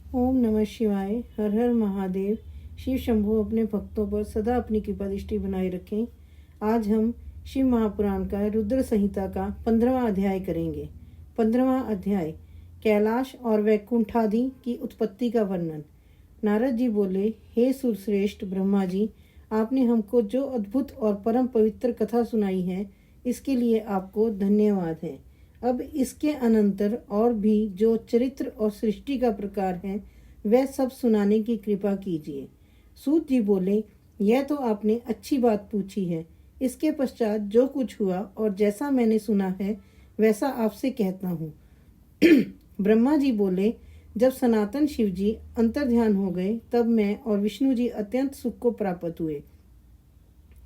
ओम नमः शिवाय। हर हर महादेव। शिव शंभु अपने भक्तों पर सदा अपनी कृपा दृष्टि बनाए रखें। आज हम शिव महापुराण का रुद्र संहिता का 15वां अध्याय करेंगे। 15वां अध्याय कैलाश और वैकुंठादि की उत्पत्ति का वर्णन। नारद जी बोले, हे सुरश्रेष्ठ ब्रह्मा जी, आपने हमको जो अद्भुत और परम पवित्र कथा सुनाई है, इसके लिए आपको धन्यवाद है। अब इसके अनंतर और भी जो चरित्र और सृष्टि का प्रकार है, वह सब सुनाने की कृपा कीजिए। सूत जी बोले, यह तो आपने अच्छी बात पूछी है। इसके पश्चात जो कुछ हुआ और जैसा मैंने सुना है, वैसा आपसे कहता हूँ। ब्रह्मा जी बोले, जब सनातन शिव जी अंतर्ध्यान हो गए, तब मैं और विष्णु जी अत्यंत सुख को प्राप्त हुए।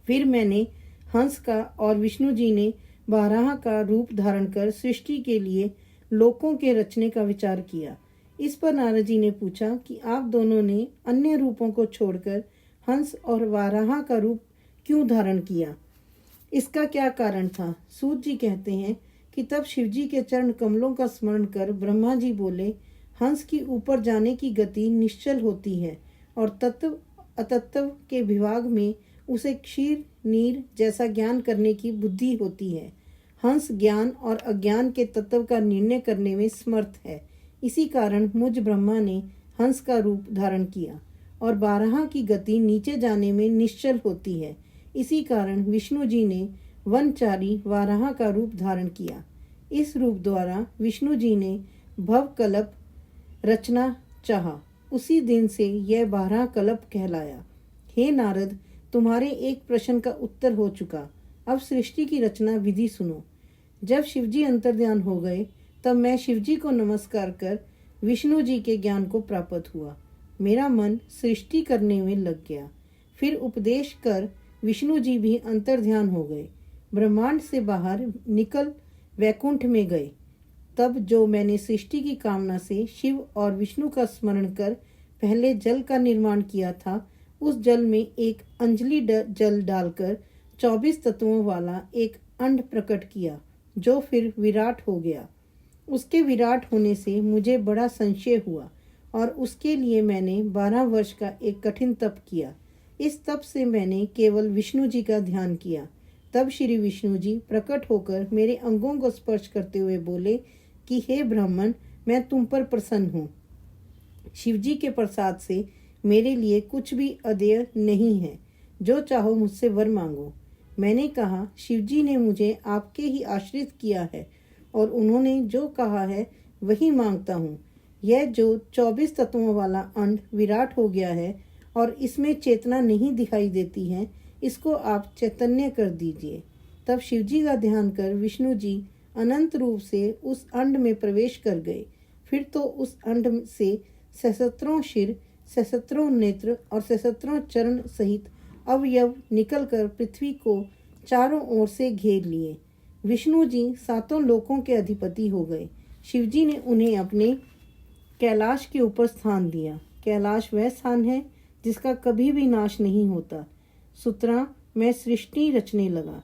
फिर मैंने हंस का और विष्णु जी ने बारह का रूप धारण कर सृष्टि के लिए लोकों के रचने का विचार किया। इस पर नारद जी ने पूछा कि आप दोनों ने अन्य रूपों को छोड़कर हंस और वाराह का रूप क्यों धारण किया? इसका क्या कारण था? सूत जी कहते हैं कि तब शिवजी के चरण कमलों का स्मरण कर ब्रह्मा जी बोले, हंस की ऊपर जाने की गति निश्चल होती है और तत्व अतत्व के विभाग में उसे क्षीर नीर जैसा ज्ञान करने की बुद्धि होती है। हंस ज्ञान और अज्ञान के तत्व का निर्णय करने में समर्थ है। इसी कारण मुझ ब्रह्मा ने हंस का रूप धारण किया और बारह की गति नीचे जाने में निश्चल होती है। इसी कारण विष्णु जी ने वनचारी वाराह का रूप धारण किया। इस रूप द्वारा विष्णु जी ने भव कल्प रचना चाहा। उसी दिन से यह 12 कल्प कहलाया। हे नारद, तुम्हारे एक प्रश्न का उत्तर हो चुका। अब सृष्टि की रचना विधि सुनो। जब शिवजी अंतर्ध्यान हो गए, तब मैं शिवजी को नमस्कार कर विष्णु जी के ज्ञान को प्राप्त हुआ। मेरा मन सृष्टि करने में लग गया। फिर उपदेश कर विष्णु जी भी अंतर्ध्यान हो गए। ब्रह्मांड से बाहर निकल वैकुंठ में गए। तब जो मैंने सृष्टि की कामना से शिव और विष्णु का स्मरण कर पहले जल का निर्माण किया था, उस जल में एक अंजलि जल डालकर 24 तत्वों वाला एक अंड प्रकट किया, जो फिर विराट हो गया। उसके विराट होने से मुझे बड़ा संशय हुआ और उसके लिए मैंने 12 वर्ष का एक कठिन तप किया। इस तप से मैंने केवल विष्णु जी का ध्यान किया। तब श्री विष्णु जी प्रकट होकर मेरे अंगों को स्पर्श करते हुए बोले कि हे ब्राह्मण, मैं तुम पर प्रसन्न हूँ। शिवजी के प्रसाद से मेरे लिए कुछ भी अदेय नहीं है। जो चाहो मुझसे वर मांगो। मैंने कहा, शिवजी ने मुझे आपके ही आश्रित किया है और उन्होंने जो कहा है वही मांगता हूँ। यह जो 24 तत्वों वाला अंड विराट हो गया है और इसमें चेतना नहीं दिखाई देती है, इसको आप चैतन्य कर दीजिए। तब शिवजी का ध्यान कर विष्णु जी अनंत रूप से उस अंड में प्रवेश कर गए। फिर तो उस अंड से सहस्त्रों शिर, सहस्त्रों नेत्र और सहस्त्रों चरण सहित अवयव निकलकर पृथ्वी को चारों ओर से घेर लिए। विष्णु जी 7 लोकों के अधिपति हो गए। शिवजी ने उन्हें अपने कैलाश के ऊपर स्थान दिया। कैलाश वह स्थान है जिसका कभी भी नाश नहीं होता। सुतरां मैं सृष्टि रचने लगा।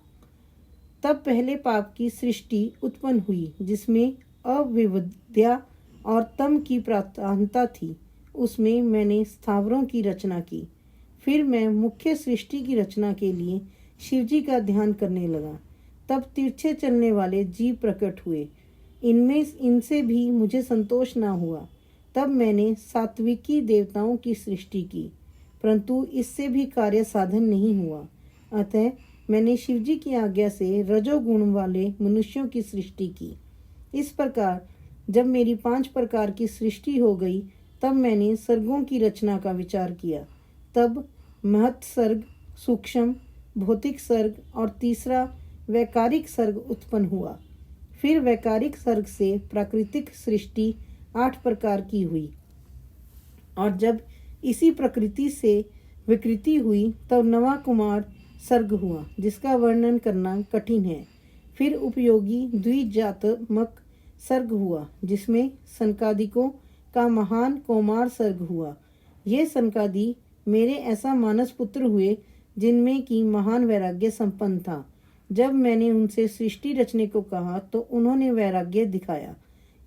तब पहले पाप की सृष्टि उत्पन्न हुई, जिसमें अविद्या और तम की प्रधानता थी। उसमें मैंने स्थावरों की रचना की। फिर मैं मुख्य सृष्टि की रचना के लिए शिवजी का ध्यान करने लगा। तब तिरछे चलने वाले जीव प्रकट हुए। इनसे भी मुझे संतोष न हुआ। तब मैंने सात्विकी देवताओं की सृष्टि की, परंतु इससे भी कार्य साधन नहीं हुआ। अतः मैंने शिवजी की आज्ञा से रजोगुण वाले मनुष्यों की सृष्टि की। इस प्रकार जब मेरी 5 प्रकार की सृष्टि हो गई, तब मैंने सर्गों की रचना का विचार किया। तब महत् सर्ग, सूक्ष्म, भौतिक सर्ग और तीसरा वैकारिक सर्ग उत्पन्न हुआ। फिर वैकारिक सर्ग से प्राकृतिक सृष्टि 8 प्रकार की हुई और जब इसी प्रकृति से विकृति हुई, तब नवा कुमार सर्ग हुआ, जिसका वर्णन करना कठिन है। फिर उपयोगी द्विजात्मक सर्ग हुआ, जिसमें सनकादिकों का महान कौमार सर्ग हुआ। ये सनकादि मेरे ऐसा मानस पुत्र हुए जिनमें की महान वैराग्य संपन्न था। जब मैंने उनसे सृष्टि रचने को कहा, तो उन्होंने वैराग्य दिखाया।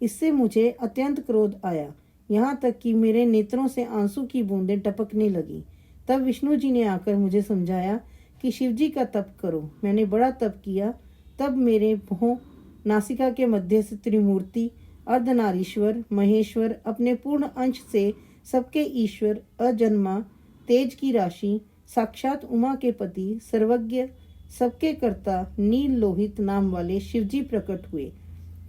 इससे मुझे अत्यंत क्रोध आया। यहाँ तक कि मेरे नेत्रों से आंसू की बूंदें टपकने लगी। तब विष्णु जी ने आकर मुझे समझाया कि शिव जी का तप करो। मैंने बड़ा तप किया। तब मेरे मुँह नासिका के मध्य से त्रिमूर्ति, अर्धनारीश्वर, महेश्वर, अपने पूर्ण अंश से सबके ईश्वर, अजन्मा, तेज की राशि, साक्षात उमा के पति, सर्वज्ञ, सबके कर्ता, नील लोहित नाम वाले शिवजी प्रकट हुए।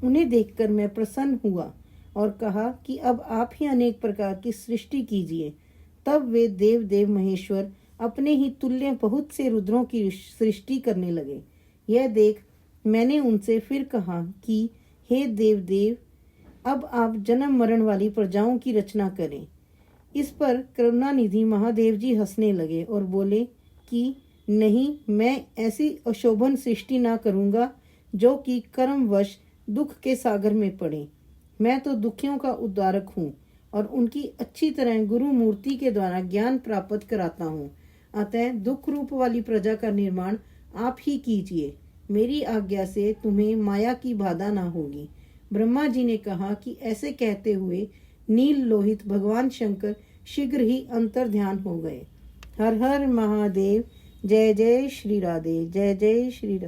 उन्हें देखकर मैं प्रसन्न हुआ और कहा कि अब आप ही अनेक प्रकार की सृष्टि कीजिए। तब वे देव देव महेश्वर अपने ही तुल्य बहुत से रुद्रों की सृष्टि करने लगे। यह देख मैंने उनसे फिर कहा कि हे देव देव, अब आप जन्म मरण वाली प्रजाओं की रचना करें। इस पर करुणानिधि महादेव जी हंसने लगे और बोले कि नहीं, मैं ऐसी अशोभन सृष्टि ना करूँगा जो कि कर्मवश दुख के सागर में पड़े। मैं तो दुखियों का उद्धारक हूँ और उनकी अच्छी तरह गुरु मूर्ति के द्वारा ज्ञान प्राप्त कराता हूँ। अतः दुख रूप वाली प्रजा का निर्माण आप ही कीजिए। मेरी आज्ञा से तुम्हें माया की बाधा ना होगी। ब्रह्मा जी ने कहा कि ऐसे कहते हुए नील लोहित भगवान शंकर शीघ्र ही अंतर ध्यान हो गए। हर हर महादेव। जय जय श्री राधे। जय जय श्री राधे।